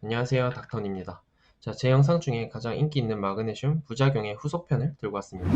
안녕하세요, 닥터입니다. 자, 제 영상 중에 가장 인기 있는 마그네슘 부작용의 후속편을 들고 왔습니다.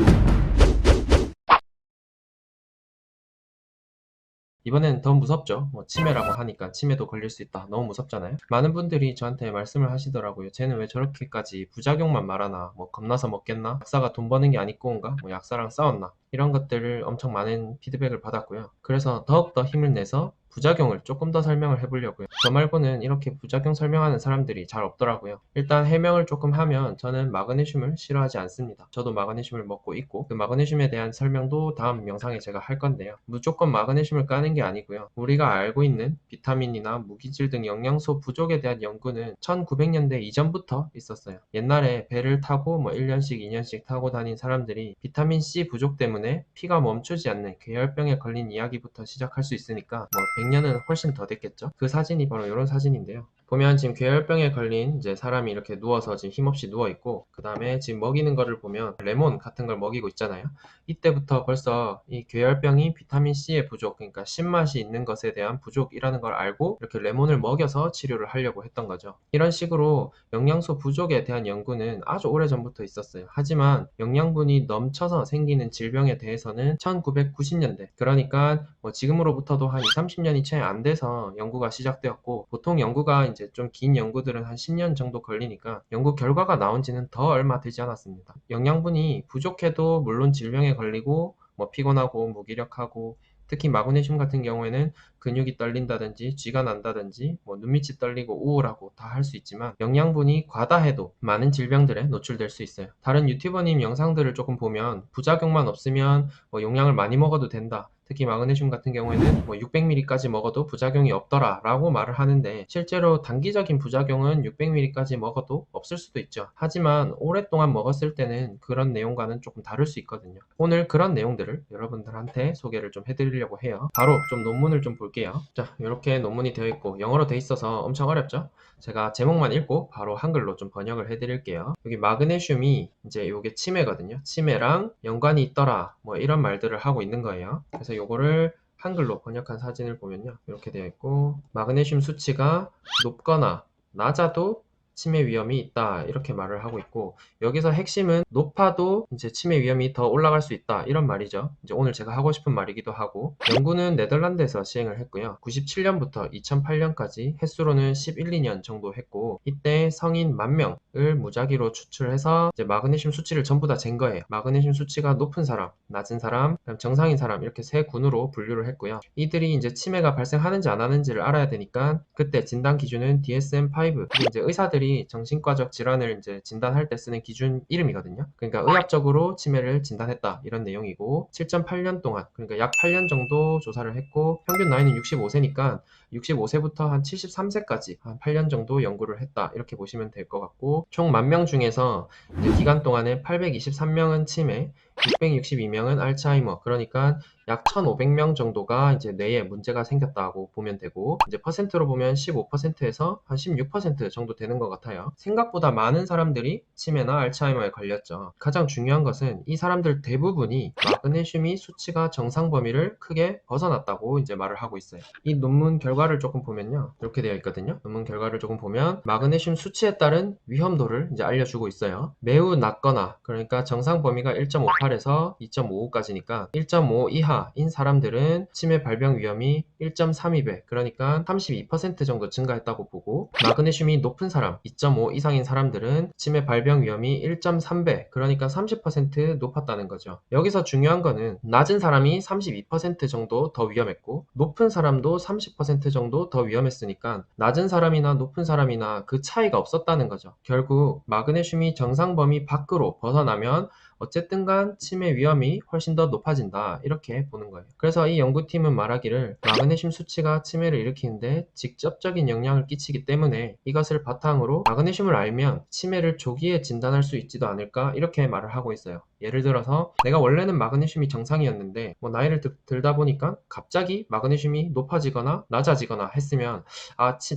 이번엔 더 무섭죠. 치매라고 하니까 치매도 걸릴 수 있다. 너무 무섭잖아요. 많은 분들이 저한테 말씀을 하시더라고요. 쟤는 왜 저렇게까지 부작용만 말하나? 겁나서 먹겠나? 약사가 돈 버는 게 아니꼬인가? 약사랑 싸웠나? 이런 것들을 엄청 많은 피드백을 받았고요. 그래서 더욱더 힘을 내서 부작용을 조금 더 설명을 해보려고요. 저 말고는 이렇게 부작용 설명하는 사람들이 잘 없더라고요. 일단 해명을 조금 하면 저는 마그네슘을 싫어하지 않습니다. 저도 마그네슘을 먹고 있고 그 마그네슘에 대한 설명도 다음 영상에 제가 할 건데요. 무조건 마그네슘을 까는 게 아니고요. 우리가 알고 있는 비타민이나 무기질 등 영양소 부족에 대한 연구는 1900년대 이전부터 있었어요. 옛날에 배를 타고 1년씩 2년씩 타고 다닌 사람들이 비타민 C 부족 때문에 피가 멈추지 않는 괴혈병에 걸린 이야기부터 시작할 수 있으니까 100년은 훨씬 더 됐겠죠. 그 사진이 바로 이런 사진인데요. 보면 지금 괴혈병에 걸린 이제 사람이 이렇게 누워서 지금 힘없이 누워 있고, 그 다음에 지금 먹이는 거를 보면 레몬 같은 걸 먹이고 있잖아요. 이때부터 벌써 이 괴혈병이 비타민 C의 부족, 그러니까 신맛이 있는 것에 대한 부족이라는 걸 알고 이렇게 레몬을 먹여서 치료를 하려고 했던 거죠. 이런 식으로 영양소 부족에 대한 연구는 아주 오래전부터 있었어요. 하지만 영양분이 넘쳐서 생기는 질병에 대해서는 1990년대, 그러니까 지금으로부터도 한 20, 30년이 채 안 돼서 연구가 시작되었고, 보통 연구가 이제 좀 긴 연구들은 한 10년 정도 걸리니까 연구 결과가 나온 지는 더 얼마 되지 않았습니다. 영양분이 부족해도 물론 질병에 걸리고 피곤하고 무기력하고, 특히 마그네슘 같은 경우에는 근육이 떨린다든지 쥐가 난다든지 눈밑이 떨리고 우울하고 다 할 수 있지만, 영양분이 과다해도 많은 질병들에 노출될 수 있어요. 다른 유튜버님 영상들을 조금 보면 부작용만 없으면 용량을 많이 먹어도 된다, 특히 마그네슘 같은 경우에는 600ml까지 먹어도 부작용이 없더라 라고 말을 하는데, 실제로 단기적인 부작용은 600ml까지 먹어도 없을 수도 있죠. 하지만 오랫동안 먹었을 때는 그런 내용과는 조금 다를 수 있거든요. 오늘 그런 내용들을 여러분들한테 소개를 좀 해드리려고 해요. 바로 좀 논문을 좀 볼게요. 자, 이렇게 논문이 되어 있고 영어로 되어 있어서 엄청 어렵죠? 제가 제목만 읽고 바로 한글로 좀 번역을 해드릴게요. 여기 마그네슘이 이제 요게 치매거든요. 치매랑 연관이 있더라 이런 말들을 하고 있는 거예요. 그래서 요거를 한글로 번역한 사진을 보면요, 이렇게 되어 있고, 마그네슘 수치가 높거나 낮아도 치매 위험이 있다 이렇게 말을 하고 있고, 여기서 핵심은 높아도 이제 치매 위험이 더 올라갈 수 있다 이런 말이죠. 이제 오늘 제가 하고 싶은 말이기도 하고, 연구는 네덜란드에서 시행을 했고요. 97년부터 2008년까지 횟수로는 11, 2년 정도 했고, 이때 성인 10,000명을 무작위로 추출해서 이제 마그네슘 수치를 전부 다 잰 거예요. 마그네슘 수치가 높은 사람, 낮은 사람, 그다음 정상인 사람, 이렇게 세 군으로 분류를 했고요. 이들이 이제 치매가 발생하는지 안 하는지를 알아야 되니까 그때 진단 기준은 DSM-5, 이게 이제 의사들이 정신과적 질환을 이제 진단할 때 쓰는 기준 이름이거든요. 그러니까 의학적으로 치매를 진단했다 이런 내용이고, 7.8년 동안, 그러니까 약 8년 정도 조사를 했고, 평균 나이는 65세니까 65세부터 한 73세까지 한 8년 정도 연구를 했다 이렇게 보시면 될 것 같고, 총 10,000명 중에서 이제 기간 동안에 823명은 치매, 662명은 알츠하이머, 그러니까 약 1,500명 정도가 이제 뇌에 문제가 생겼다고 보면 되고, 이제 퍼센트로 보면 15%에서 한 16% 정도 되는 것 같아요. 생각보다 많은 사람들이 치매나 알츠하이머에 걸렸죠. 가장 중요한 것은 이 사람들 대부분이 마그네슘이 수치가 정상 범위를 크게 벗어났다고 이제 말을 하고 있어요. 이 논문 결과를 조금 보면요, 이렇게 되어 있거든요. 논문 결과를 조금 보면 마그네슘 수치에 따른 위험도를 이제 알려주고 있어요. 매우 낮거나, 그러니까 정상 범위가 1.58에서 2.55까지니까 1.5 이하인 사람들은 치매 발병 위험이 1.32배, 그러니까 32% 정도 증가했다고 보고, 마그네슘이 높은 사람 2.5 이상인 사람들은 치매 발병 위험이 1.3배, 그러니까 30% 높았다는 거죠. 여기서 중요한 거는 낮은 사람이 32% 정도 더 위험했고 높은 사람도 30% 정도 더 위험했으니까 낮은 사람이나 높은 사람이나 그 차이가 없었다는 거죠. 결국 마그네슘이 정상 범위 밖으로 벗어나면 어쨌든 간 치매 위험이 훨씬 더 높아진다 이렇게 보는 거예요. 그래서 이 연구팀은 말하기를 마그네슘 수치가 치매를 일으키는데 직접적인 영향을 끼치기 때문에 이것을 바탕으로 마그네슘을 알면 치매를 조기에 진단할 수 있지도 않을까 이렇게 말을 하고 있어요. 예를 들어서 내가 원래는 마그네슘이 정상이었는데 나이를 들다 보니까 갑자기 마그네슘이 높아지거나 낮아지거나 했으면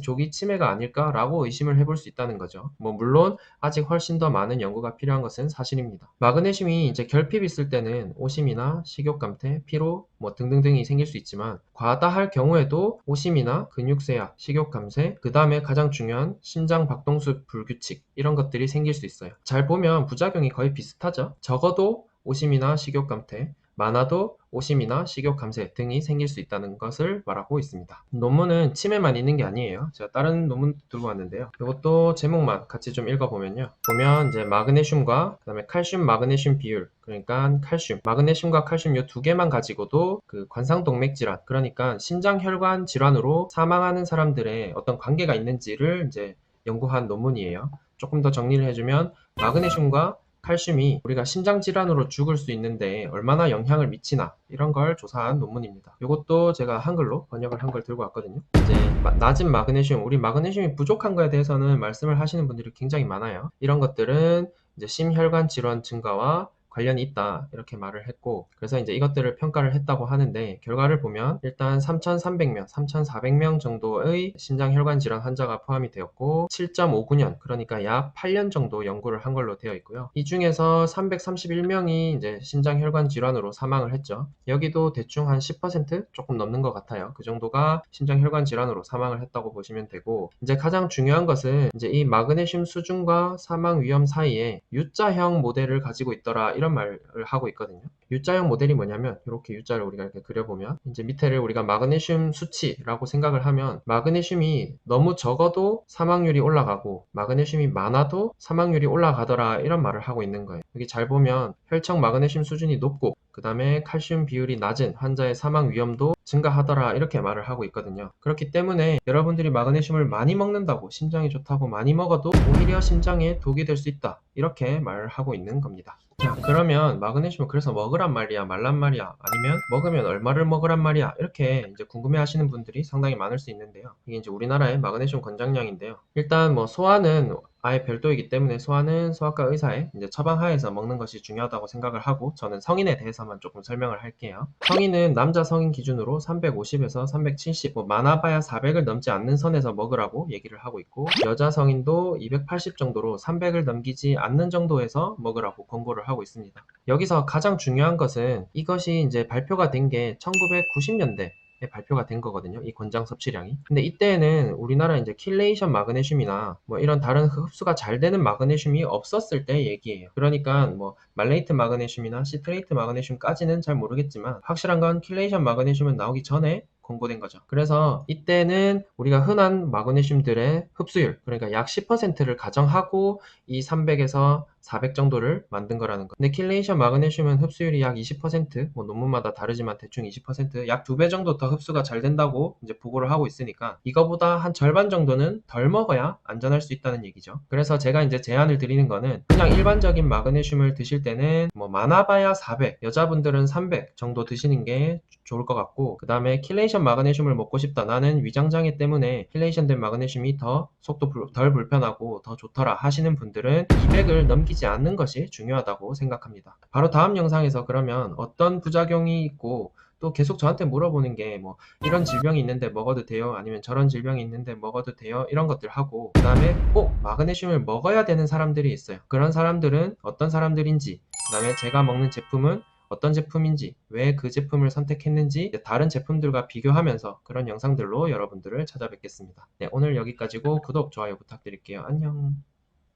조기 치매가 아닐까라고 의심을 해볼 수 있다는 거죠. 물론 아직 훨씬 더 많은 연구가 필요한 것은 사실입니다. 마그네슘 마그네슘이 이제 결핍 있을 때는 오심이나 식욕감퇴, 피로 뭐 등등등이 생길 수 있지만 과다할 경우에도 오심이나 근육쇠약, 식욕감퇴, 그 다음에 가장 중요한 심장 박동수 불규칙 이런 것들이 생길 수 있어요. 잘 보면 부작용이 거의 비슷하죠. 적어도 오심이나 식욕감퇴, 많아도 오심이나 식욕 감퇴 등이 생길 수 있다는 것을 말하고 있습니다. 논문은 치매만 있는 게 아니에요. 제가 다른 논문 들고 왔는데요. 이것도 제목만 같이 좀 읽어보면요. 보면 이제 마그네슘과 그다음에 칼슘 마그네슘 비율, 그러니까 칼슘, 마그네슘과 칼슘 요 두 개만 가지고도 그 관상동맥 질환, 그러니까 심장혈관 질환으로 사망하는 사람들의 어떤 관계가 있는지를 이제 연구한 논문이에요. 조금 더 정리를 해주면 마그네슘과 칼슘이 우리가 심장질환으로 죽을 수 있는데 얼마나 영향을 미치나 이런 걸 조사한 논문입니다. 이것도 제가 한글로 번역을 한 걸 들고 왔거든요. 이제 낮은 마그네슘, 우리 마그네슘이 부족한 거에 대해서는 말씀을 하시는 분들이 굉장히 많아요. 이런 것들은 이제 심혈관 질환 증가와 관련이 있다 이렇게 말을 했고, 그래서 이제 이것들을 평가를 했다고 하는데 결과를 보면 일단 3,300명, 3,400명 정도의 심장혈관 질환 환자가 포함이 되었고 7.59년, 그러니까 약 8년 정도 연구를 한 걸로 되어 있고요. 이 중에서 331명이 이제 심장혈관 질환으로 사망을 했죠. 여기도 대충 한 10% 조금 넘는 것 같아요. 그 정도가 심장혈관 질환으로 사망을 했다고 보시면 되고, 이제 가장 중요한 것은 이제 이 마그네슘 수준과 사망 위험 사이에 U자형 모델을 가지고 있더라 이런 말을 하고 있거든요. U자형 모델이 뭐냐면 이렇게 U자를 우리가 이렇게 그려보면 이제 밑에를 우리가 마그네슘 수치라고 생각을 하면 마그네슘이 너무 적어도 사망률이 올라가고 마그네슘이 많아도 사망률이 올라가더라 이런 말을 하고 있는 거예요. 여기 잘 보면 혈청 마그네슘 수준이 높고 그 다음에 칼슘 비율이 낮은 환자의 사망 위험도 증가하더라 이렇게 말을 하고 있거든요. 그렇기 때문에 여러분들이 마그네슘을 많이 먹는다고 심장이 좋다고 많이 먹어도 오히려 심장에 독이 될 수 있다 이렇게 말을 하고 있는 겁니다. 자, 그러면 마그네슘을 그래서 먹으란 말이야, 말란 말이야, 아니면 먹으면 얼마를 먹으란 말이야, 이렇게 이제 궁금해 하시는 분들이 상당히 많을 수 있는데요. 이게 이제 우리나라의 마그네슘 권장량인데요. 일단 뭐 소화는 아예 별도이기 때문에 소화는 소아과 의사의 이제 처방하에서 먹는 것이 중요하다고 생각을 하고, 저는 성인에 대해서만 조금 설명을 할게요. 성인은 남자 성인 기준으로 350에서 370, 뭐 많아봐야 400을 넘지 않는 선에서 먹으라고 얘기를 하고 있고, 여자 성인도 280 정도로 300을 넘기지 않는 정도에서 먹으라고 권고를 하고 있습니다. 여기서 가장 중요한 것은 이것이 이제 발표가 된 게 1990년대 발표가 된 거거든요. 이 권장 섭취량이. 근데 이때에는 우리나라 이제 킬레이션 마그네슘이나 뭐 이런 다른 흡수가 잘 되는 마그네슘이 없었을 때 얘기예요. 그러니까 뭐 말레이트 마그네슘이나 시트레이트 마그네슘까지는 잘 모르겠지만 확실한 건 킬레이션 마그네슘은 나오기 전에 권고된 거죠. 그래서 이때는 우리가 흔한 마그네슘들의 흡수율, 그러니까 약 10%를 가정하고 이 300에서 400 정도를 만든 거라는 거. 근데 킬레이션 마그네슘은 흡수율이 약 20%, 뭐 논문마다 다르지만 대충 20%, 약 2배 정도 더 흡수가 잘 된다고 이제 보고를 하고 있으니까 이거보다 한 절반 정도는 덜 먹어야 안전할 수 있다는 얘기죠. 그래서 제가 이제 제안을 드리는 거는 그냥 일반적인 마그네슘을 드실 때는 뭐 많아봐야 400, 여자분들은 300 정도 드시는 게 좋을 것 같고, 그 다음에 킬레이션 마그네슘을 먹고 싶다, 나는 위장장애 때문에 킬레이션 된 마그네슘이 더 속도 덜 불편하고 더 좋더라 하시는 분들은 200을 넘기지 않는 것이 중요하다고 생각합니다. 바로 다음 영상에서 그러면 어떤 부작용이 있고, 또 계속 저한테 물어보는 게 뭐 이런 질병이 있는데 먹어도 돼요? 아니면 저런 질병이 있는데 먹어도 돼요? 이런 것들 하고, 그 다음에 꼭 마그네슘을 먹어야 되는 사람들이 있어요. 그런 사람들은 어떤 사람들인지, 그 다음에 제가 먹는 제품은 어떤 제품인지, 왜 그 제품을 선택했는지 다른 제품들과 비교하면서 그런 영상들로 여러분들을 찾아뵙겠습니다. 네, 오늘 여기까지고 구독, 좋아요 부탁드릴게요. 안녕.